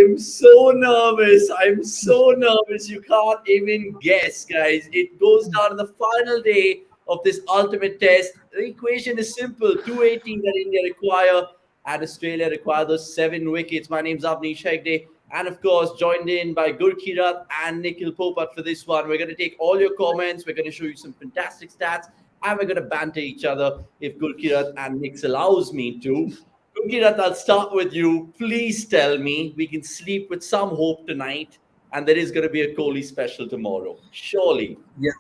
am so nervous. I'm so nervous. You can't even guess, guys. It goes down to the final day of this ultimate test. The equation is simple: 280 that India require, and Australia require those 7 wickets. My name's Avnish Hegde, and of course, joined in by Gurkirat and Nikhil Popat for this one. We're going to take all your comments. We're going to show you some fantastic stats, and we're going to banter each other if Gurkirat and Nix allows me to. Gurkirat, I'll start with you. Please tell me we can sleep with some hope tonight, and there is going to be a Kohli special tomorrow. Surely. Yeah.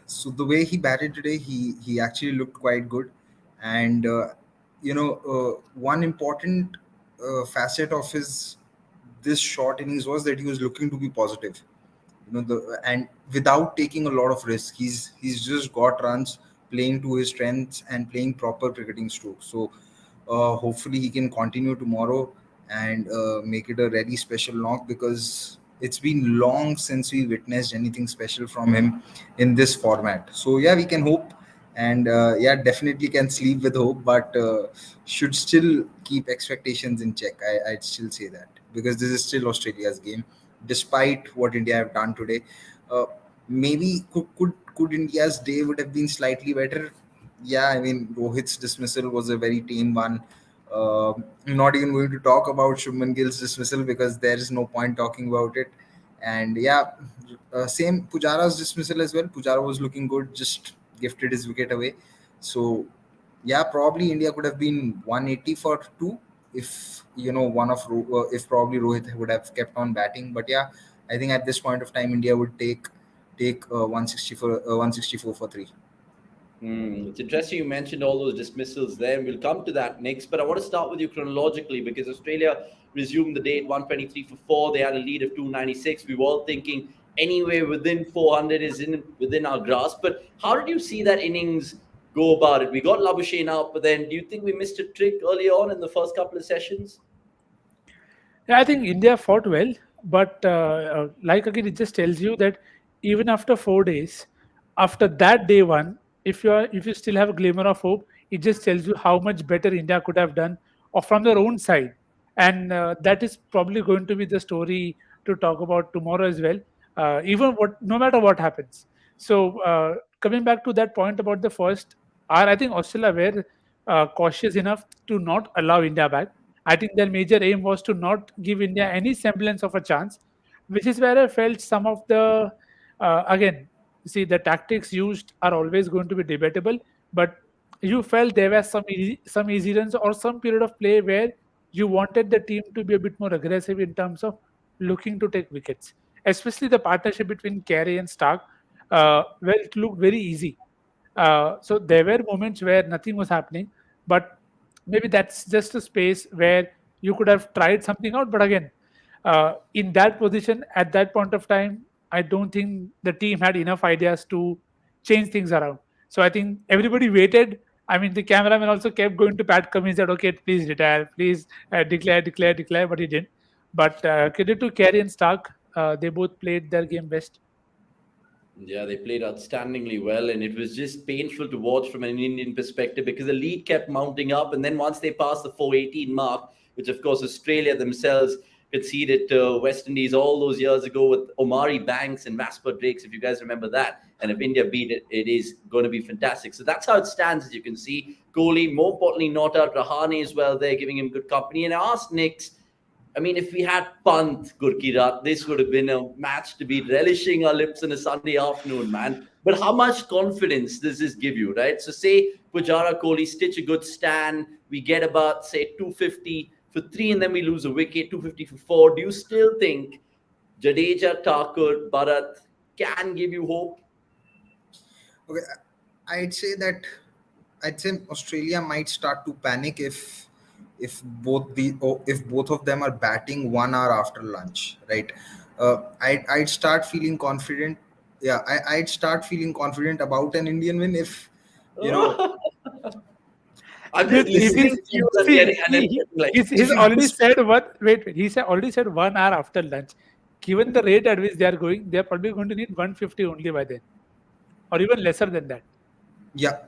So the way he batted today, he actually looked quite good, and one important facet of his this short innings was that he was looking to be positive. And without taking a lot of risk, he's just got runs, playing to his strengths and playing proper cricketing strokes. So hopefully he can continue tomorrow and make it a really special knock, because it's been long since we witnessed anything special from him in this format. So yeah, we can hope, and yeah, definitely can sleep with hope, but should still keep expectations in check. I'd still say that, because this is still Australia's game, despite what India have done today. Uh, Maybe could India's day would have been slightly better. Yeah, I mean, Rohit's dismissal was a very tame one. I'm not even going to talk about Shubman Gill's dismissal, because there is no point talking about it. And yeah, same Pujara's dismissal as well. Pujara was looking good, just gifted his wicket away. So yeah, probably India could have been 180 for two if if probably Rohit would have kept on batting. But yeah, I think at this point of time, India would take 164 for three. It's interesting you mentioned all those dismissals there, and we'll come to that next. But I want to start with you chronologically, because Australia resumed the day at 123 for 4. They had a lead of 296. We were all thinking anywhere within 400 is within our grasp. But how did you see that innings go about it? We got Labuschagne out, but then do you think we missed a trick early on in the first couple of sessions? Yeah, I think India fought well, but like again, it just tells you that even after 4 days, after that day one, if you still have a glimmer of hope, it just tells you how much better India could have done, or from their own side, and that is probably going to be the story to talk about tomorrow as well. Even what, no matter what happens. So coming back to that point about the first hour, I think Australia were cautious enough to not allow India back. I think their major aim was to not give India any semblance of a chance, which is where I felt some of the again, see, the tactics used are always going to be debatable, but you felt there were some easy runs or some period of play where you wanted the team to be a bit more aggressive in terms of looking to take wickets, especially the partnership between Carey and Stark. Well, it looked very easy. So there were moments where nothing was happening, but maybe that's just a space where you could have tried something out. But again, in that position at that point of time, I don't think the team had enough ideas to change things around. So I think everybody waited. I mean, the cameraman also kept going to Pat Cummins, said, "Okay, please retire, please declare," but he didn't. But credit to Carey and Stark, they both played their game best. Yeah, they played outstandingly well, and it was just painful to watch from an Indian perspective, because the lead kept mounting up. And then once they passed the 418 mark, which of course Australia themselves conceded to West Indies all those years ago with Omari Banks and Vasper Drakes, if you guys remember that. And if India beat it, it is going to be fantastic. So that's how it stands, as you can see. Kohli, more importantly, not out. Rahane as well there, giving him good company. And I asked Nix, I mean, if we had Pant, Gurkirat, this would have been a match to be relishing our lips on a Sunday afternoon, man. But how much confidence does this give you, right? So say Pujara, Kohli stitch a good stand. We get about, say, 250 for 3, and then we lose a wicket, 250 for 4. Do you still think Jadeja, Thakur, Bharat can give you hope? Okay, I'd say that I'd say Australia might start to panic if both of them are batting 1 hour after lunch, right? I'd start feeling confident. Yeah, I'd start feeling confident about an Indian win if you know I'm just Wait, listening to you and see, getting and then like, he's if we already just said one. Wait, he said already said 1 hour after lunch. Given the rate at which they are going, they are probably going to need 150 only by then, or even lesser than that. yeah.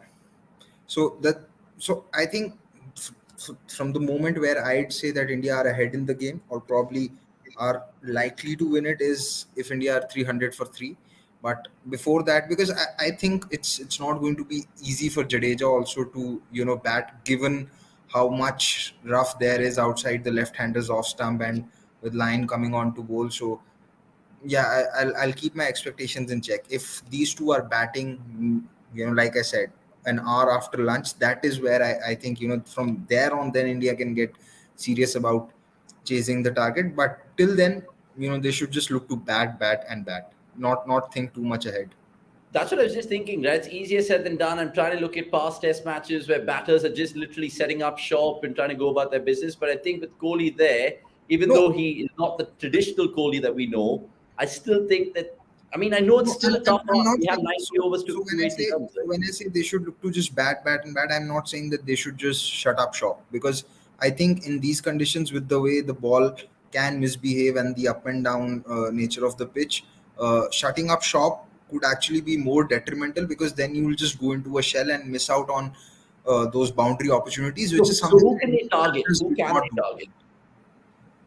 So I think from the moment where I'd say that India are ahead in the game, or probably are likely to win it, is if India are 300 for 3. But before that, because I think it's not going to be easy for Jadeja also to bat, given how much rough there is outside the left-handers off stump, and with Line coming on to bowl. So yeah, I'll keep my expectations in check. If these two are batting, like I said, an hour after lunch, that is where I think from there on, then India can get serious about chasing the target. But till then, they should just look to bat, and bat, not think too much ahead. That's what I was just thinking, right? It's easier said than done. I'm trying to look at past test matches where batters are just literally setting up shop and trying to go about their business. But I think with Kohli there, even though No, he is not the traditional Kohli that we know, I still think that, I mean, I know it's no, still a tough I'm ask. not We have saying. 90 overs to So 280 runs, right? when I say they should look to just bat, and bat, I'm not saying that they should just shut up shop, because I think in these conditions, with the way the ball can misbehave and the up and down nature of the pitch, shutting up shop could actually be more detrimental, because then you will just go into a shell and miss out on those boundary opportunities, which is So something who that can they target? batters Who did can not they do. target?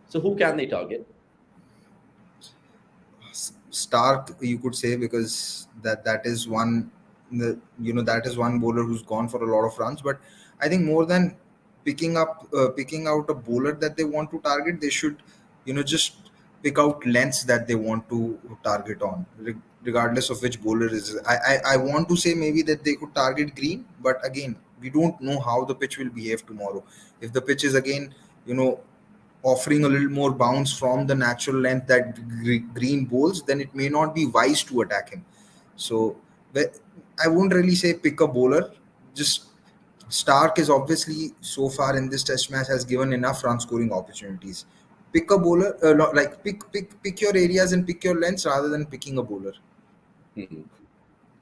So who can they target? Stark, you could say, because that is one, that is one bowler who's gone for a lot of runs. But I think more than picking out a bowler that they want to target, they should just pick out lengths that they want to target on, regardless of which bowler is. I want to say maybe that they could target Green, but again, we don't know how the pitch will behave tomorrow. If the pitch is again, you know offering a little more bounce from the natural length that Green bowls, then it may not be wise to attack him. So I wouldn't really say pick a bowler. Just Stark is obviously, so far in this test match, has given enough run scoring opportunities. Pick a bowler, not like pick your areas and pick your lengths rather than picking a bowler. Mhm.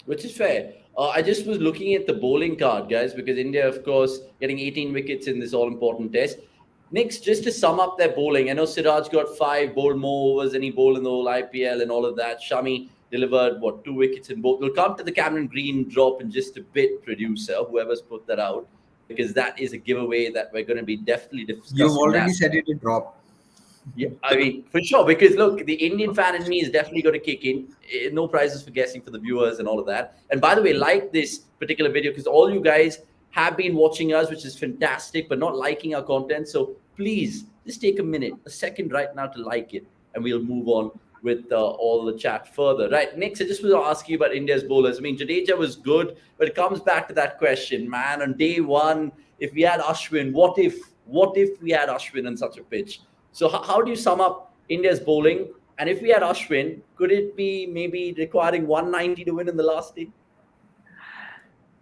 Which is fair. I just was looking at the bowling card, guys, because India, of course, getting 18 wickets in this all-important test. Next, just to sum up their bowling, I know Siraj got 5, bowled more overs than he bowled in the whole IPL and all of that. Shami delivered, 2 wickets in both. We'll come to the Cameron Green drop in just a bit, producer, whoever's put that out, because that is a giveaway that we're going to be definitely You've discussing that. already said it a drop. Yeah, I mean, for sure, because look, the Indian fan in me is definitely going to kick in. No prizes for guessing for the viewers and all of that. And by the way, like this particular video, because all you guys have been watching us, which is fantastic, but not liking our content. So please, just take a minute, a second right now to like it, and we'll move on with all the chat further. Right, next, I just want to ask you about India's bowlers. I mean, Jadeja was good, but it comes back to that question, man. On day one, if we had Ashwin, what if we had Ashwin on such a pitch? So how do you sum up India's bowling? And if we had Ashwin, could it be maybe requiring 190 to win in the last day?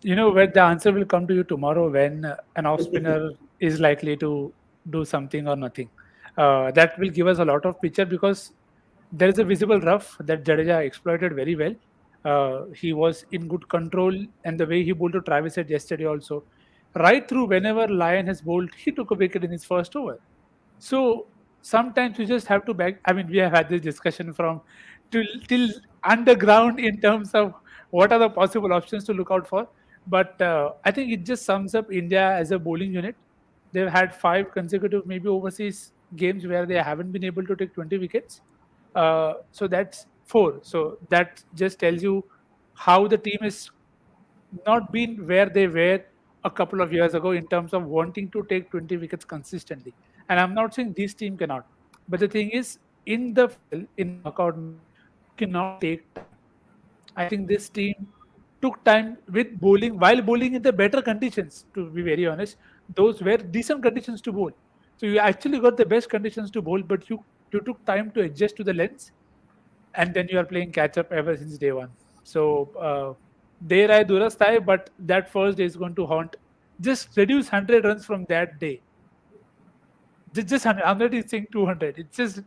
Where the answer will come to you tomorrow, when an off spinner is likely to do something or nothing. That will give us a lot of picture, because there is a visible rough that Jadeja exploited very well. He was in good control, and the way he bowled to Travis said yesterday also, right through, whenever Lyon has bowled, he took a wicket in his first over. So sometimes you just have to back. I mean, we have had this discussion from till underground in terms of what are the possible options to look out for. But I think it just sums up India as a bowling unit. They've had 5 consecutive, maybe overseas games where they haven't been able to take 20 wickets. So that's 4. So that just tells you how the team is not been where they were a couple of years ago in terms of wanting to take 20 wickets consistently. And I'm not saying this team cannot, but the thing is, in the in a knockout match, you cannot take time. I think this team took time with bowling, while bowling in the better conditions. To be very honest, those were decent conditions to bowl. So you actually got the best conditions to bowl, but you took time to adjust to the lens, and then you are playing catch up ever since day one. So there I durastai, but that first day is going to haunt. Just reduce 100 runs from that day. Just 100. I'm not even saying 200. It's just,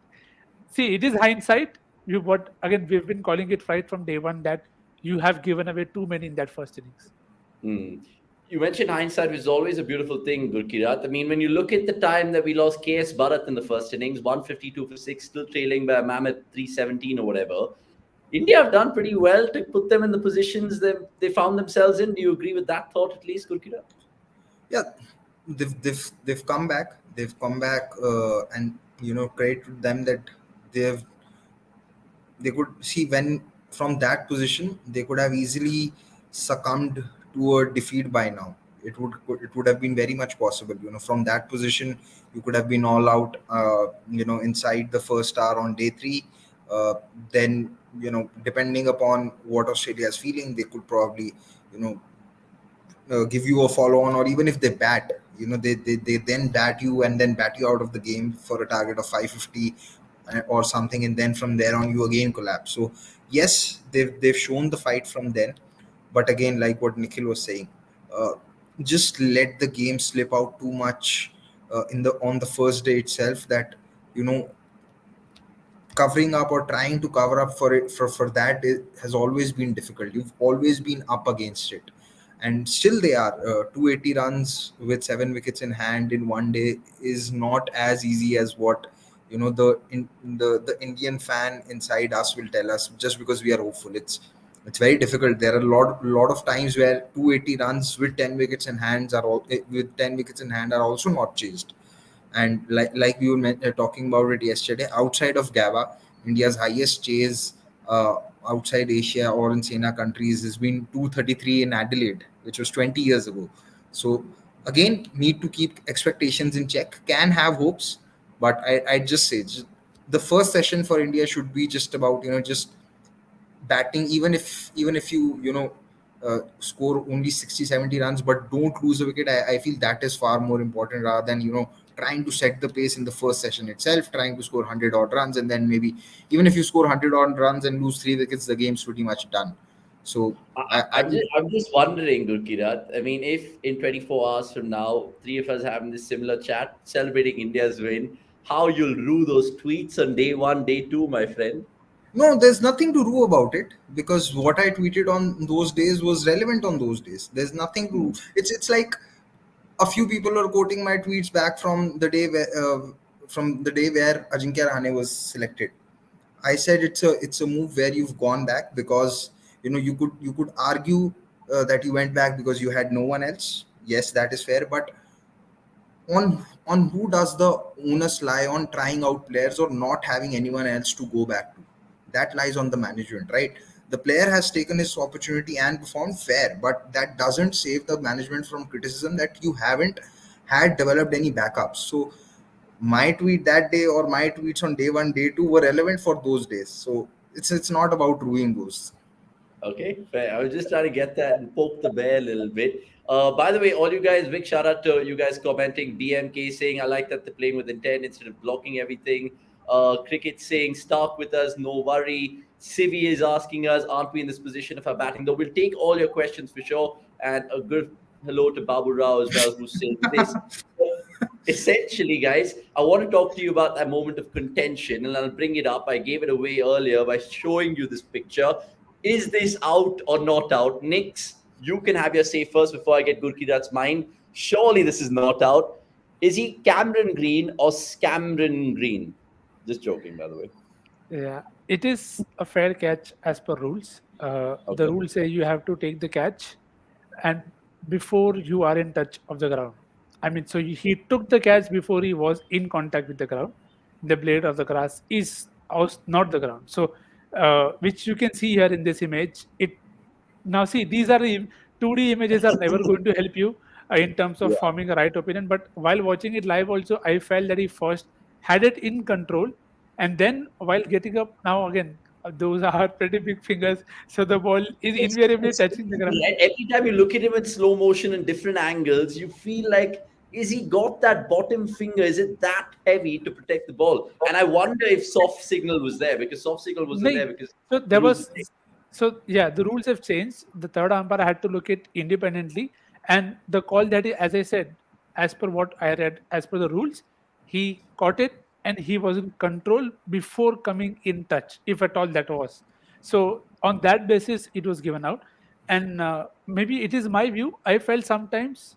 see, it is hindsight. You What again? We've been calling it right from day one that you have given away too many in that first innings. Hmm. You mentioned hindsight, which is always a beautiful thing, Gurkirat. I mean, when you look at the time that we lost KS Bharat in the first innings, 152 for 6, still trailing by a mammoth 317 or whatever, India have done pretty well to put them in the positions that they found themselves in. Do you agree with that thought, at least, Gurkirat? Yeah, they've come back. They've come back, and credit to them that they've they could see when from that position they could have easily succumbed to a defeat by now. It would have been very much possible. From that position, you could have been all out. Inside the first hour on day three. Then depending upon what Australia is feeling, they could probably you know give you a follow on, or even if they bat, they then bat you and then bat you out of the game for a target of 550 or something, and then from there on you again collapse. So yes, they've shown the fight from then, but again, like what Nikhil was saying, uh, just let the game slip out too much in the on the first day itself, that you know covering up or trying to cover up for it for that has always been difficult. You've always been up against it, and still they are 280 runs with 7 wickets in hand in one day is not as easy as what the Indian fan inside us will tell us, just because we are hopeful. It's very difficult. There are a lot of times where 280 runs with 10 wickets in hands are all with 10 wickets in hand are also not chased. And like we were talking about it yesterday, outside of GABA, India's highest chase uh, outside Asia or in SENA countries has been 233 in Adelaide, which was 20 years ago. So again, need to keep expectations in check. Can have hopes, but I just say the first session for India should be just about just batting, even if score only 60 70 runs but don't lose a wicket. I feel that is far more important, rather than trying to set the pace in the first session itself, trying to score 100 odd runs, and then maybe even if you score 100 odd runs and lose 3 wickets, the game's pretty much done. So I I'm just wondering, Gurkirat. I mean, if in 24 hours from now, three of us having this similar chat, celebrating India's win, how you'll rue those tweets on day one, day two, my friend. No, there's nothing to rue about it, because what I tweeted on those days was relevant on those days. There's nothing to. It's like a few people are quoting my tweets back from the day where Ajinkya Rahane was selected. I said it's a move where you've gone back because you could argue that you went back because you had no one else. Yes, that is fair, but on who does the onus lie on trying out players or not having anyone else to go back to? That lies on the management, right? The player has taken his opportunity and performed fair, but that doesn't save the management from criticism that you haven't had developed any backups. So my tweet that day or my tweets on day one, day two were relevant for those days. So it's not about ruining those. Okay, fair. I was just trying to get that and poke the bear a little bit. By the way, all you guys, big shout out to you guys commenting. BMK saying, I like that they're playing with intent instead of blocking everything. Cricket saying, Stark with us, no worry. Civi is asking us, aren't we in this position of our batting? Though we'll take all your questions for sure. And a good hello to Babu Rao as well, who's saying this. Essentially, guys, I want to talk to you about that moment of contention, and I'll bring it up. I gave it away earlier by showing you this picture. Is this out or not out? Nix, you can have your say first before I get Gurkirat's mind. Surely this is not out. Is he Cameron Green or Scamron Green? Just joking, by the way. Yeah, it is a fair catch as per rules. The Okay. rules say you have to take the catch and before you are in touch of the ground. I mean, so he took the catch before he was in contact with the ground. The blade of the grass is not the ground. So, which you can see here in this image. It now see these are the 2D images are never going to help you in terms of Yeah. forming a right opinion. But while watching it live, also I felt that he first had it in control, and then while getting up, now again those are pretty big fingers, so the ball is invariably It's touching the ground. crazy. And every time you look at him in slow motion and different angles, you feel like, is he got that bottom finger? Is it that heavy to protect the ball? And I wonder if soft signal was there, because soft signal wasn't there Nahi. because So the there rules were was changed. yeah, the rules have changed. The third umpire had to look it independently, and the call that as I said, as per what I read, as per the rules, he caught it and he was in control before coming in touch, if at all that was. So on that basis, it was given out, and maybe it is my view. I felt sometimes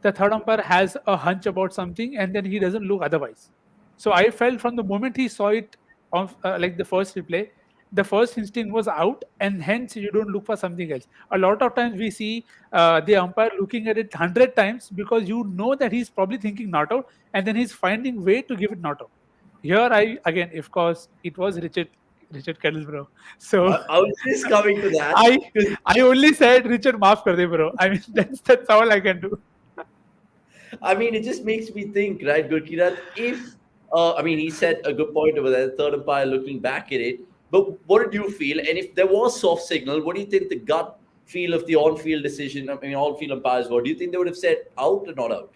the third umpire has a hunch about something, and then he doesn't look otherwise. So I felt from the moment he saw it on like the first replay, the first instinct was out, and hence you don't look for something else. A lot of times we see the umpire looking at it 100 times because you know that he's probably thinking not out, and then he's finding way to give it not out. Here, I again, of course, it was Richard Kettle, bro. So I was just coming to that I because I only said Richard maaf kar de, bro. I mean that's all I can do. I mean, it just makes me think, right, Gurki, that if, I mean, he said a good point over there, the third umpire looking back at it. But what did you feel? And if there was soft signal, what do you think the gut feel of the on field decision? I mean, on field umpires were? Do you think they would have said out or not out?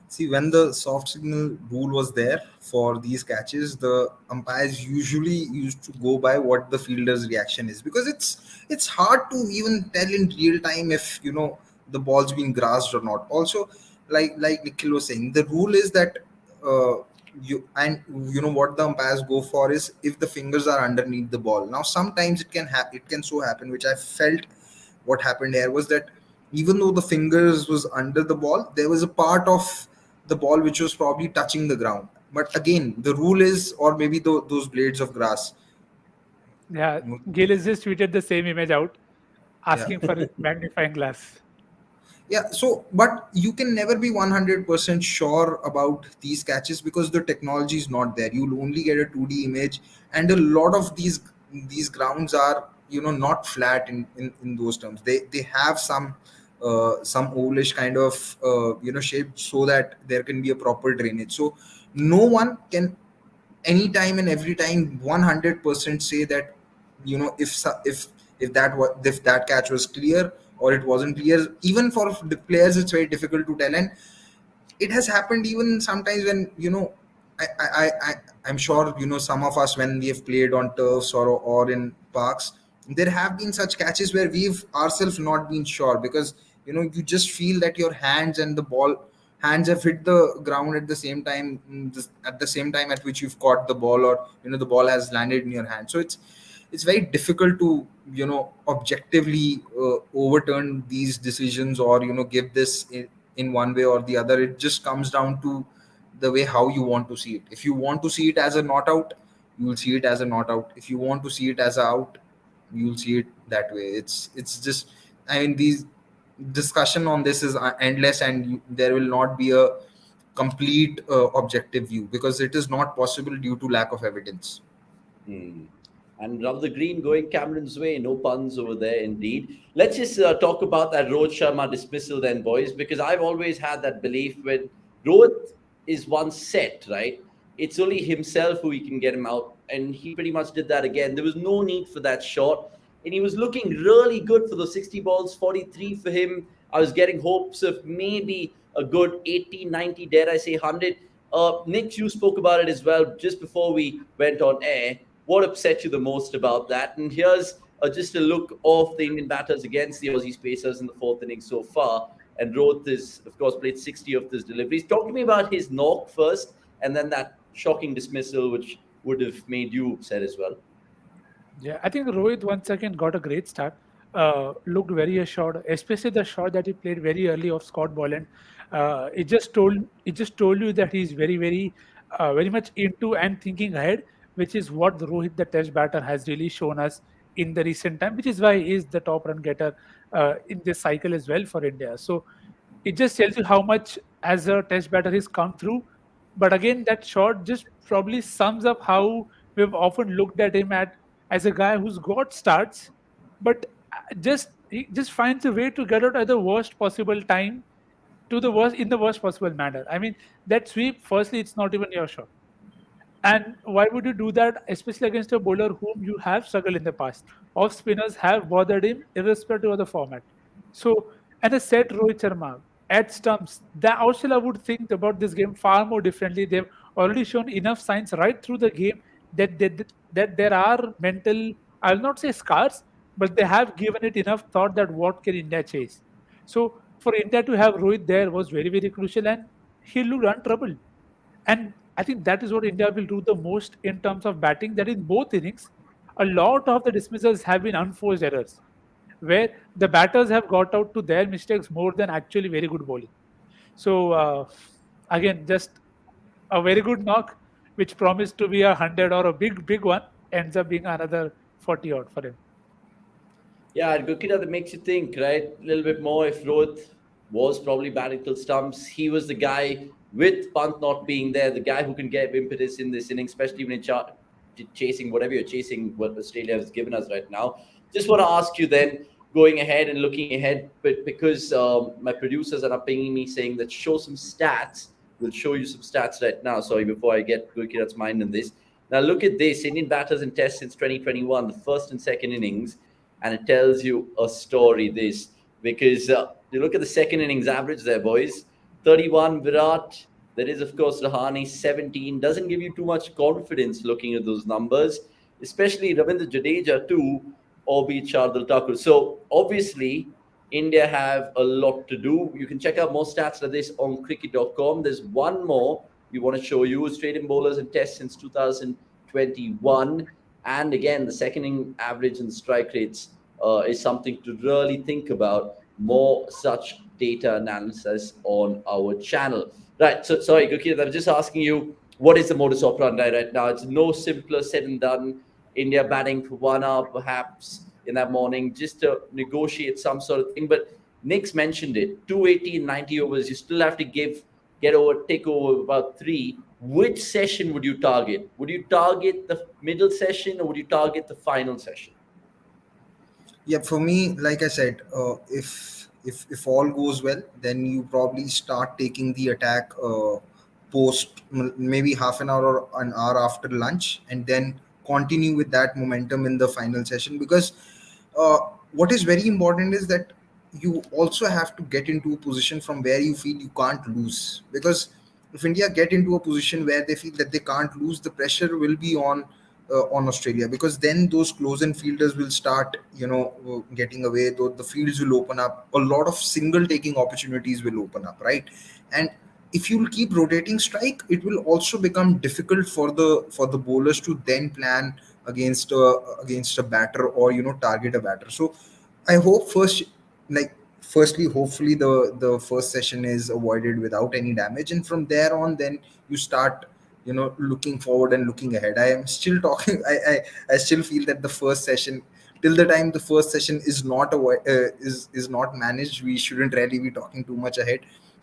See, when the soft signal rule was there for these catches, the umpires usually used to go by what the fielder's reaction is, because it's hard to even tell in real time if the ball's being grasped or not. Also, like Nikhil was saying, the rule is that uh, what the umpires go for is if the fingers are underneath the ball. Now, sometimes it can so happen, which I felt what happened here was that even though the fingers was under the ball, there was a part of the ball which was probably touching the ground. But again, the rule is, or maybe those blades of grass. Yeah, Gill has just tweeted the same image out, Yeah. asking for a magnifying glass. Yeah, so but you can never be 100% sure about these catches because the technology is not there. You'll only get a 2D image, and a lot of these grounds are not flat in those terms. They have some ovalish kind of shape so that there can be a proper drainage. So no one can anytime and every time 100% say that if that catch was clear or it wasn't clear. Even for the players it's very difficult to tell, and it has happened even sometimes when I'm sure some of us, when we have played on turfs or in parks, there have been such catches where we've ourselves not been sure because you just feel that your hands and the ball hands have hit the ground at the same time, at the same time at which you've caught the ball, or the ball has landed in your hand. So it's very difficult to objectively overturn these decisions or give this in one way or the other. It just comes down to the way how you want to see it. If you want to see it as a not out, you will see it as a not out. If you want to see it as a out, you will see it that way. It's just, I mean, these discussion on this is endless, and there will not be a complete objective view because it is not possible due to lack of evidence. Hmm. And rub the green going Cameron's way. No puns over there, indeed. Let's just talk about that Rohit Sharma dismissal then, boys, because I've always had that belief when Rohit is one set, right? It's only himself who he can get him out. And he pretty much did that again. There was no need for that shot. And he was looking really good for those 60 balls, 43 for him. I was getting hopes of maybe a good 80, 90, dare I say 100. Nick, you spoke about it as well just before we went on air. What upset you the most about that? And here's just a look of the Indian batters against the Aussie Spacers in the fourth inning so far. And Rohit has, of course, played 60 of his deliveries. Talk to me about his knock first, and then that shocking dismissal, which would have made you upset as well. Yeah, I think Rohit once again got a great start. Looked very assured, especially the shot that he played very early off Scott Boland. It just told you that he's very much into and thinking ahead, which is what the Rohit, the Test batter, has really shown us in the recent time, which is why he is the top run getter in this cycle as well for India. So it just tells you how much as a Test batter he's come through. But again, that shot just probably sums up how we've often looked at him at as a guy who's got starts, but just he just finds a way to get out at the worst possible time to the worst in the worst possible manner. I mean, that sweep, firstly, it's not even your shot. And why would you do that, especially against a bowler whom you have struggled in the past? Off spinners have bothered him irrespective of the format. So, and a set Rohit Sharma at stumps, that Australia would think about this game far more differently. They've already shown enough signs right through the game that there are mental, I'll not say scars, but they have given it enough thought that what can India chase. So, for India to have Rohit there was very crucial, and he looked untroubled. And I think that is what India will do the most in terms of batting. That in both innings, a lot of the dismissals have been unforced errors, where the batters have got out to their mistakes more than actually very good bowling. So again, just a very good knock, which promised to be 100 or a big one, ends up being another 40 odd for him. Yeah, Gurkita, that makes you think, right? A little bit more. If Rohit was probably batting till stumps, he was the guy with Pant not being there, the guy who can get impetus in this inning, especially when you're chasing whatever you're chasing, what Australia has given us right now. Just want to ask you then, going ahead and looking ahead, but because my producers are pinging me saying that show some stats, we'll show you some stats right now. Sorry, before I get Gurkita's mind on this. Now look at this: Indian batters in Test since 2021, the first and second innings, and it tells you a story. This because you look at the second innings average there, boys. 31 Virat. There is of course Rahane 17. Doesn't give you too much confidence looking at those numbers, especially Ravindra Jadeja too, albeit Shardul Thakur. So obviously India have a lot to do. You can check out more stats like this on cricket.com. There's one more we want to show you: Australian bowlers in Test since 2021. And again, the second inning average and strike rates is something to really think about. More such data analysis on our channel. Right. So, sorry, Gurkita, I'm just asking you, what is the modus operandi right now? It's no simpler said and done. India batting for 1 hour, perhaps, in that morning, just to negotiate some sort of thing. But Nick's mentioned it: 280 and 90 overs. You still have to take over about three. Which session would you target? Would you target the middle session or would you target the final session? Yeah, for me, like I said, if all goes well, then you probably start taking the attack post maybe half an hour or an hour after lunch, and then continue with that momentum in the final session. Because uh, what is very important is that you also have to get into a position from where you feel you can't lose. Because if India get into a position where they feel that they can't lose, the pressure will be on Australia, because then those close-in fielders will start, getting away. Though the fields will open up, a lot of single taking opportunities will open up, right? And if you'll keep rotating strike, it will also become difficult for the bowlers to then plan against a batter, or target a batter. So I hope firstly, hopefully the first session is avoided without any damage, and from there on, then you start, looking forward and looking ahead. I am still talking. I still feel that the first session, till the time the first session is is not managed, we shouldn't really be talking too much ahead.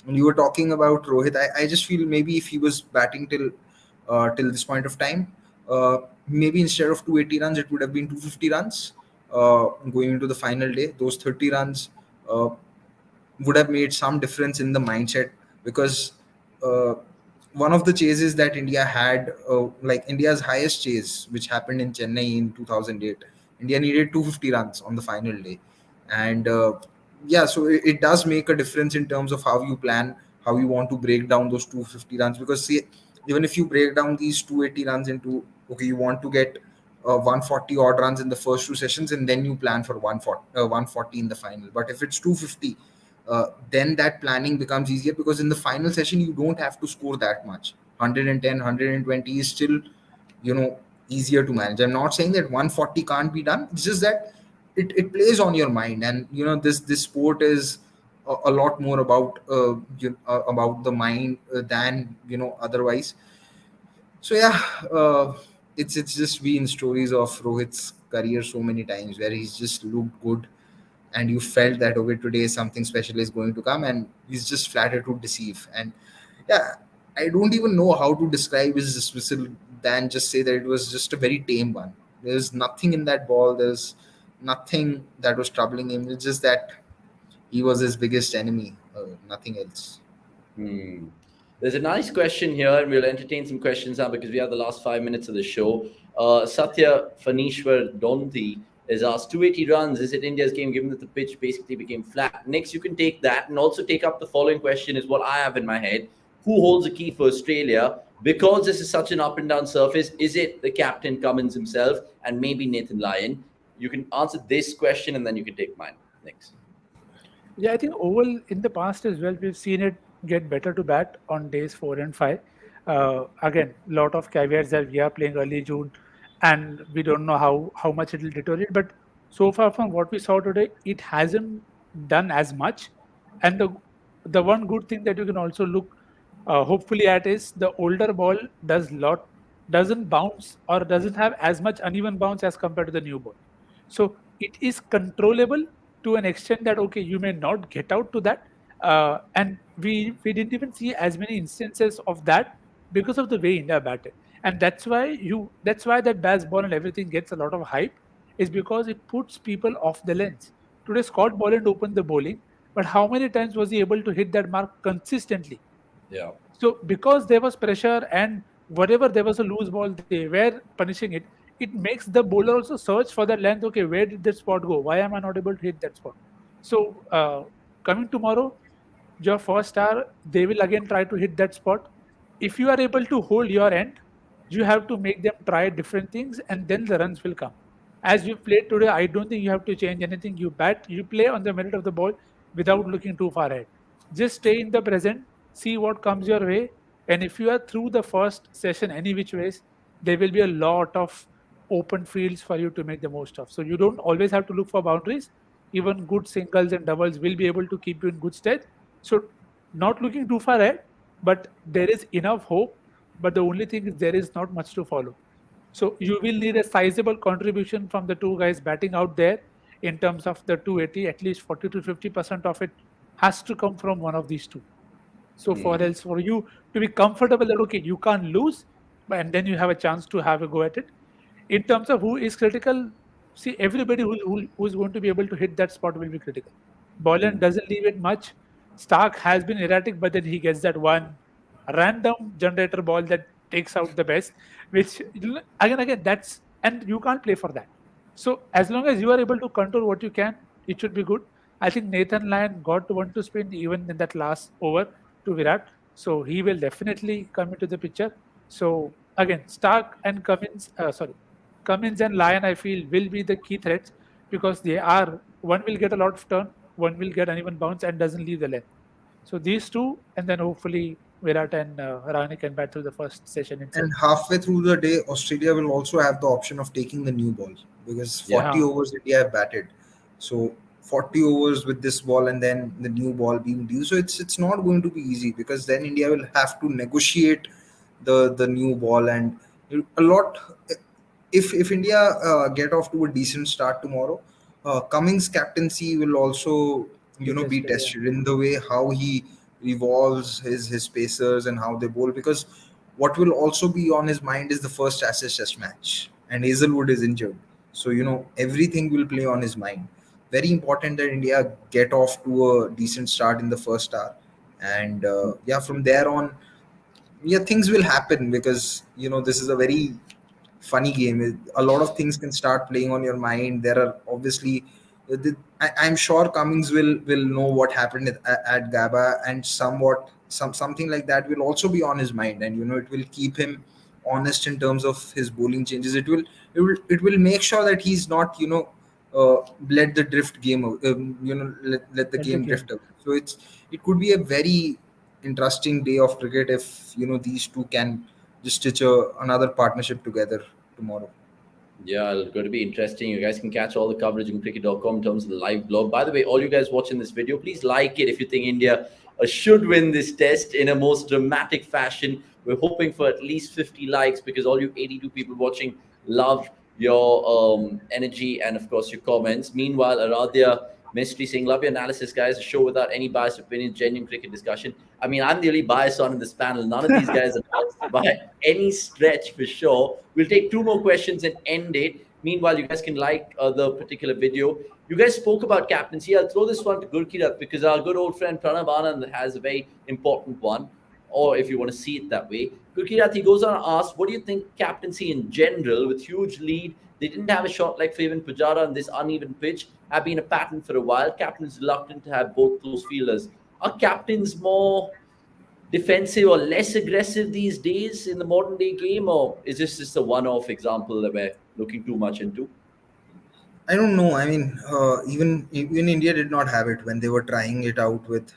And you were talking about Rohit. I just feel maybe if he was batting till this point of time, maybe instead of 280 runs, it would have been 250 runs going into the final day. Those 30 runs uh, would have made some difference in the mindset. Because uh, one of the chases that India had, like India's highest chase, which happened in Chennai in 2008, India needed 250 runs on the final day. And yeah, so it does make a difference in terms of how you plan, how you want to break down those 250 runs. Because see, even if you break down these 280 runs into, okay, you want to get 140 odd runs in the first two sessions, and then you plan for 140 in the final. But if it's 250, then that planning becomes easier, because in the final session you don't have to score that much. 110, 120 is still, easier to manage. I'm not saying that 140 can't be done. It's just that it plays on your mind. And this sport is a lot more about the mind than otherwise. So yeah, it's just been stories of Rohit's career so many times where he's just looked good, and you felt that, okay, today something special is going to come, and he's just flattered to deceive. And yeah, I don't even know how to describe his dismissal than just say that it was just a very tame one. There's nothing in that ball. There's nothing that was troubling him. It's just that he was his biggest enemy, nothing else. Hmm. There's a nice question here, and we'll entertain some questions now because we have the last 5 minutes of the show. Satya Fanishwar Donti is asked: 280 runs, is it India's game given that the pitch basically became flat? Next, you can take that and also take up the following question, is what I have in my head. Who holds the key for Australia? Because this is such an up and down surface, is it the captain Cummins himself and maybe Nathan Lyon? You can answer this question and then you can take mine. Next. Yeah, I think Oval in the past as well, we've seen it get better to bat on days 4 and 5. Again, lot of caveats that we are playing early June, and we don't know how much it will deteriorate. But so far from what we saw today, it hasn't done as much. And the one good thing that you can also look hopefully at is the older ball does lot doesn't bounce or doesn't have as much uneven bounce as compared to the new ball. So it is controllable to an extent that okay, you may not get out to that, and we didn't even see as many instances of that because of the way India batted, and that's why that ball and everything gets a lot of hype, is because it puts people off the lens. Today Scott Boland opened the bowling, but how many times was he able to hit that mark consistently? Yeah. So because there was pressure and whatever there was a loose ball, they were punishing it. It makes the bowler also search for that length. Okay, where did that spot go? Why am I not able to hit that spot? So coming tomorrow, your first hour, they will again try to hit that spot. If you are able to hold your end, you have to make them try different things, and then the runs will come. As you played today, I don't think you have to change anything. You bat, you play on the merit of the ball without looking too far ahead. Just stay in the present, see what comes your way, and if you are through the first session any which ways, there will be a lot of open fields for you to make the most of. So you don't always have to look for boundaries. Even good singles and doubles will be able to keep you in good stead. So not looking too far ahead, but there is enough hope. But the only thing is there is not much to follow. So you will need a sizable contribution from the two guys batting out there in terms of the 280. At least 40 to 50% of it has to come from one of these two. So for else for you to be comfortable that okay, you can't lose, and then you have a chance to have a go at it. In terms of who is critical, see everybody who's going to be able to hit that spot will be critical. Boland doesn't leave it much. Stark has been erratic, but then he gets that one random generator ball that takes out the best, which again that's, and you can't play for that. So as long as you are able to control what you can, it should be good. I think Nathan Lyon got one to spin even in that last over to Virat, so he will definitely come into the picture. So again, Stark and Cummins and Lyon, I feel will be the key threats because they are, one will get a lot of turn, one will get uneven bounce and doesn't leave the length. So these two, and then hopefully Virat and Rahane can bat through the first session itself. And halfway through the day, Australia will also have the option of taking the new ball because Yeah. 40 overs India have batted. So 40 overs with this ball and then the new ball being due. So it's not going to be easy because then India will have to negotiate the new ball and a lot. If India get off to a decent start tomorrow, Cummings' captaincy will also be Be tested, tested in the way how he revolves his pacers and how they bowl because what will also be on his mind is the first Ashes Test match and Hazelwood is injured, so everything will play on his mind. Very important that India get off to a decent start in the first hour, and from there on, things will happen because this is a very funny game. A lot of things can start playing on your mind. There are obviously, I'm sure Cummings will know what happened at Gaba, and something like that will also be on his mind, and it will keep him honest in terms of his bowling changes. It will make sure that he's not let the drift game let the let the game game. drift away. So it could be a very interesting day of cricket if these two can just stitch another partnership together tomorrow. Yeah, it's going to be interesting. You guys can catch all the coverage on cricket.com in terms of the live blog. By the way, all you guys watching this video, please like it if you think India should win this test in a most dramatic fashion. We're hoping for at least 50 likes because all you 82 people watching love your energy and, of course, your comments. Meanwhile, Aradhya Mystery saying, love your analysis, guys. A show without any biased opinion, genuine cricket discussion. I mean, I'm the only biased on in this panel. None of these guys are biased by any stretch for sure. We'll take two more questions and end it. Meanwhile, you guys can like the particular video. You guys spoke about captaincy. I'll throw this one to Gurkirat because our good old friend Pranav Anand has a very important one, or if you want to see it that way. Gurkirat, he goes on and asks, what do you think captaincy in general with huge lead? They didn't have a shot like Fabian Pujara on this uneven pitch, have been a pattern for a while. Captains reluctant to have both close fielders. Are captains more defensive or less aggressive these days in the modern day game, or is this just a one-off example that we're looking too much into? I don't know. I mean, even India did not have it when they were trying it out with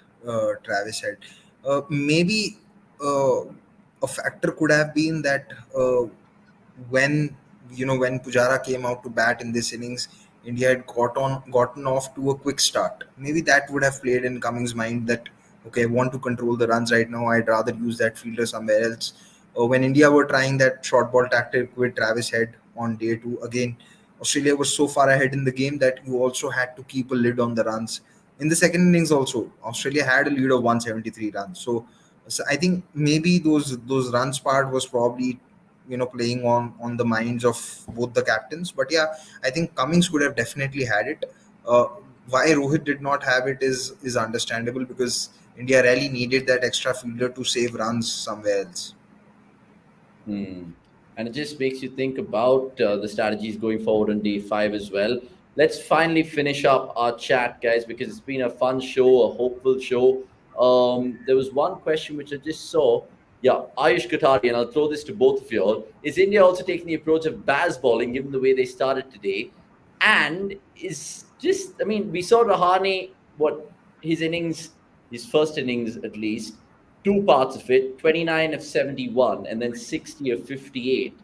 Travis Head. Maybe a factor could have been that when when Pujara came out to bat in this innings, India had gotten off to a quick start. Maybe that would have played in Cummings' mind that okay, I want to control the runs right now. I'd rather use that fielder somewhere else. when India were trying that short ball tactic with Travis Head on day two, again, Australia was so far ahead in the game that you also had to keep a lid on the runs. In the second innings, also, Australia had a lead of 173 runs. So I think maybe those runs part was probably playing on the minds of both the captains. But yeah, I think Cummings could have definitely had it. Uh, why Rohit did not have it is understandable, because India really needed that extra fielder to save runs somewhere else. Hmm. And it just makes you think about the strategies going forward on day five as well. Let's finally finish up our chat, guys, because it's been a fun show, a hopeful show. There was one question which I just saw. Yeah, Ayush Katari, and I'll throw this to both of you all. Is India also taking the approach of Baz bowling, given the way they started today? And is just, I mean, we saw Rahane, what his innings, his first innings at least, two parts of it, 29 of 71 and then 60 of 58.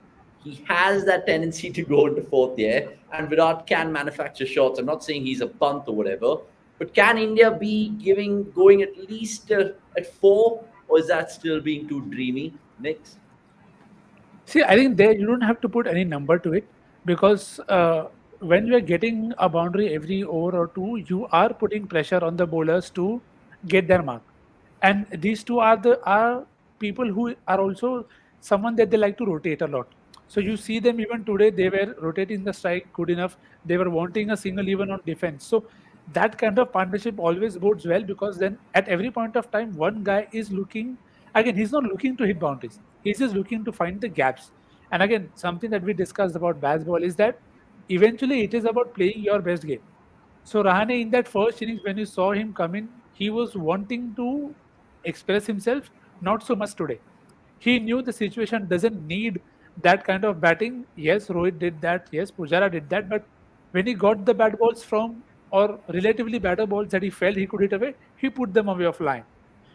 He has that tendency to go into fourth year, and Virat can manufacture shots. I'm not saying he's a punt or whatever, but can India be going at least at four, or is that still being too dreamy? Next. See, I think there you don't have to put any number to it, because when you are getting a boundary every over or two, you are putting pressure on the bowlers to get their mark. And these two are people who are also someone that they like to rotate a lot. So you see them even today, they were rotating the strike good enough. They were wanting a single even on defense. So that kind of partnership always bodes well, because then at every point of time, one guy is looking, again, he's not looking to hit boundaries. He's just looking to find the gaps. And again, something that we discussed about baseball is that eventually it is about playing your best game. So Rahane, in that first innings, when you saw him come in, he was wanting to express himself, not so much today. He knew the situation doesn't need that kind of batting. Yes, Rohit did that. Yes, Pujara did that. But when he got the bad balls from, or relatively better balls that he felt he could hit away, he put them away of line.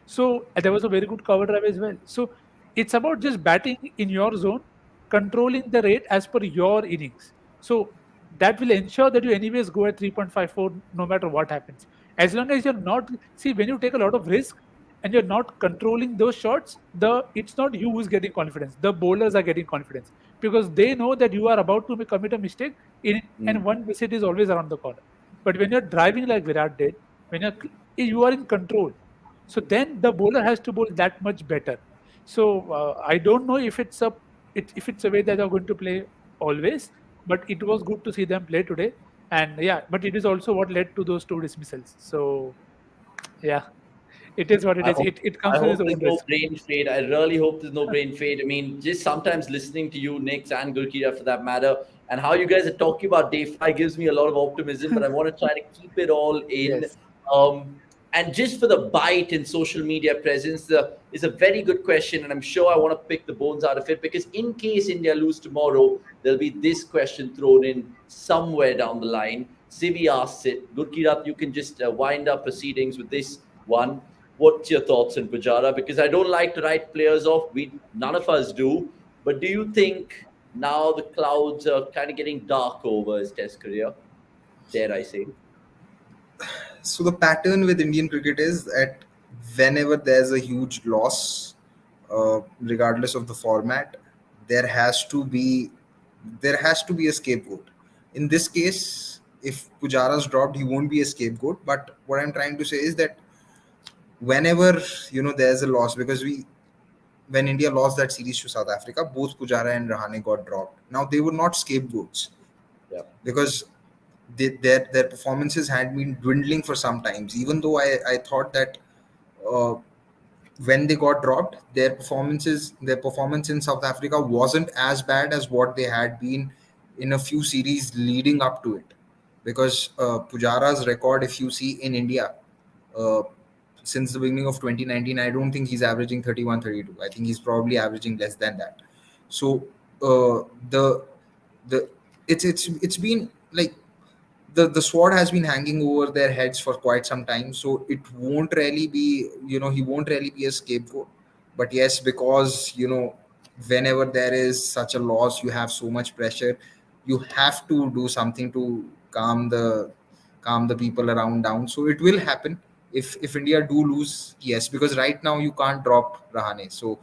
So there was a very good cover drive as well. So it's about just batting in your zone, controlling the rate as per your innings. So that will ensure that you anyways go at 3.54 no matter what happens. As long as you're not, see, when you take a lot of risk and you're not controlling those shots, it's not you who's getting confidence. The bowlers are getting confidence, because they know that you are about to commit a mistake and Mm, one visit is always around the corner. But when you're driving like Virat did, when you are in control, so then the bowler has to bowl that much better. So I don't know if it's a way that they're going to play always, but it was good to see them play today. And yeah, but it is also what led to those two dismissals. So yeah, it is what it I is. hope It I comes with its hope own there's no risk. brain fade. I really hope there's no brain fade. I mean, just sometimes listening to you, Nick and Gurkira for that matter, and how you guys are talking about day five gives me a lot of optimism. But I want to try to keep it all in. Yes. Um, and just for the bite in social media presence, is a very good question, and I'm sure I want to pick the bones out of it, because in case India lose tomorrow, there'll be this question thrown in somewhere down the line. Sivi asks it. Gurkirat, you can just wind up proceedings with this one. What's your thoughts on Pujara? Because I don't like to write players off. We none of us do. But do you think now the clouds are kind of getting dark over his Test career? Dare I say? So the pattern with Indian cricket is that whenever there's a huge loss, regardless of the format, there has to be there has to be a scapegoat. In this case, if Pujara's dropped, he won't be a scapegoat. But what I'm trying to say is that whenever there's a loss, because we when India lost that series to South Africa, both Pujara and Rahane got dropped. Now they were not scapegoats, Yeah. because their performances had been dwindling for some times. Even though I thought that uh, when they got dropped, their performance in South Africa wasn't as bad as what they had been in a few series leading up to it. Because Pujara's record, if you see in India, uh, since the beginning of 2019, I don't think he's averaging 31, 32. I think he's probably averaging less than that. So the it's been like the sword has been hanging over their heads for quite some time, so it won't really be, he won't really be a scapegoat. But yes, because whenever there is such a loss, you have so much pressure, you have to do something to calm the people around down. So it will happen if India do lose, yes, because right now you can't drop Rahane. So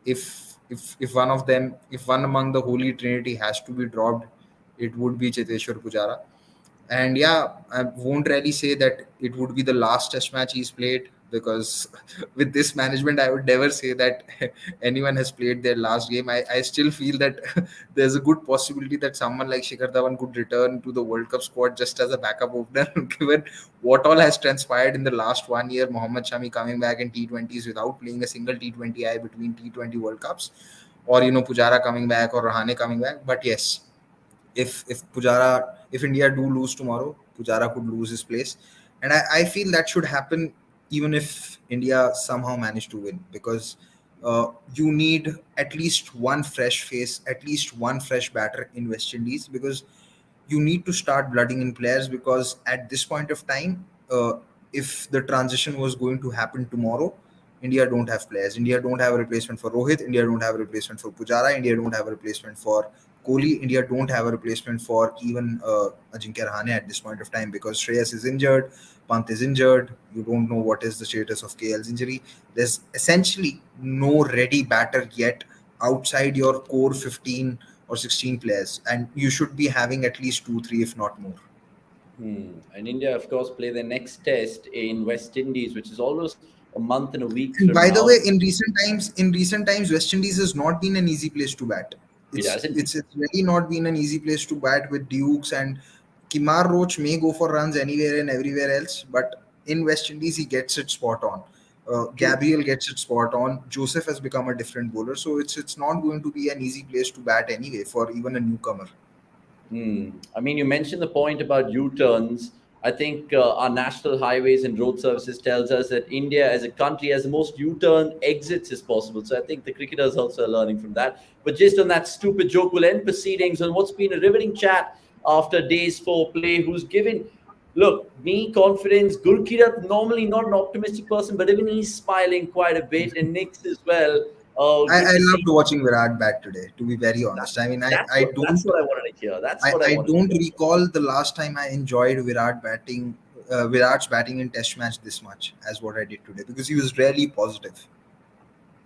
if if one of them, if one among the holy trinity has to be dropped, it would be Cheteshwar Pujara. And yeah, I won't really say that it would be the last test match he's played, because with this management, I would never say that anyone has played their last game. I still feel that there's a good possibility that someone like Shikhar Dhawan could return to the World Cup squad just as a backup opener, given what all has transpired in the last 1 year. Mohammad Shami coming back in T20s without playing a single T20I between T20 World Cups, or Pujara coming back, or Rahane coming back. But yes, if India do lose tomorrow, Pujara could lose his place, and I feel that should happen even if India somehow manage to win, because you need at least one fresh face, at least one fresh batter in West Indies, because you need to start blooding in players, because at this point of time, if the transition was going to happen tomorrow, India don't have players. India don't have a replacement for Rohit. India don't have a replacement for Pujara. India don't have a replacement for Kohli. India don't have a replacement for even Ajinkya Rahane at this point of time, because Shreyas is injured, Pant is injured. You don't know what is the status of KL's injury. There's essentially no ready batter yet outside your core 15 or 16 players, and you should be having at least 2 3 if not more. And India, of course, play their next test in West Indies, which is almost a month and a week And from by the now. way, in recent times, West Indies has not been an easy place to bat. It It's hasn't been. it's, it's really not been an easy place to bat with Dukes, and Kimar Roach may go for runs anywhere and everywhere else, but in West Indies he gets it spot on. True. Gabriel gets it spot on. Joseph has become a different bowler, so it's not going to be an easy place to bat anyway for even a newcomer. I mean, you mentioned the point about U-turns. I think our national highways and road services tells us that India as a country has the most U-turn exits as possible. So I think the cricketers also are learning from that. But just on that stupid joke, we'll end proceedings on what's been a riveting chat after days 4 play. Who's given, look, me confidence. Gurkirat, normally not an optimistic person, but even he's smiling quite a bit, and Nix as well. Good I to see. loved watching Virat bat today, to be very That, honest. I mean, that's what I wanted to hear. That's what I I wanted to don't hear. recall the last time I enjoyed Virat's batting in Test match this much as what I did today, because he was really positive.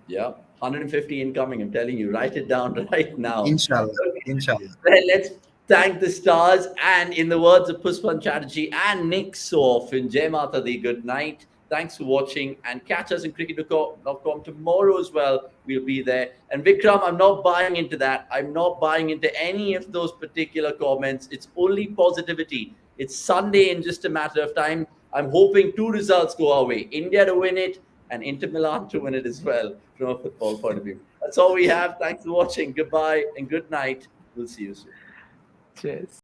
Yeah, 150 incoming. I'm telling you, write it down right now. Inshallah, Okay, inshallah. let's thank the stars. And in the words of Puspan Chatterjee and Nick Soff in Jai Mata Di, good night. Thanks for watching, and catch us in cricket.com tomorrow as well. We'll be there. And Vikram, I'm not buying into that. I'm not buying into any of those particular comments. It's only positivity. It's Sunday in just a matter of time. I'm hoping two results go our way: India to win it and Inter Milan to win it as well from a football point of view. That's all we have. Thanks for watching. Goodbye and good night. We'll see you soon. Cheers.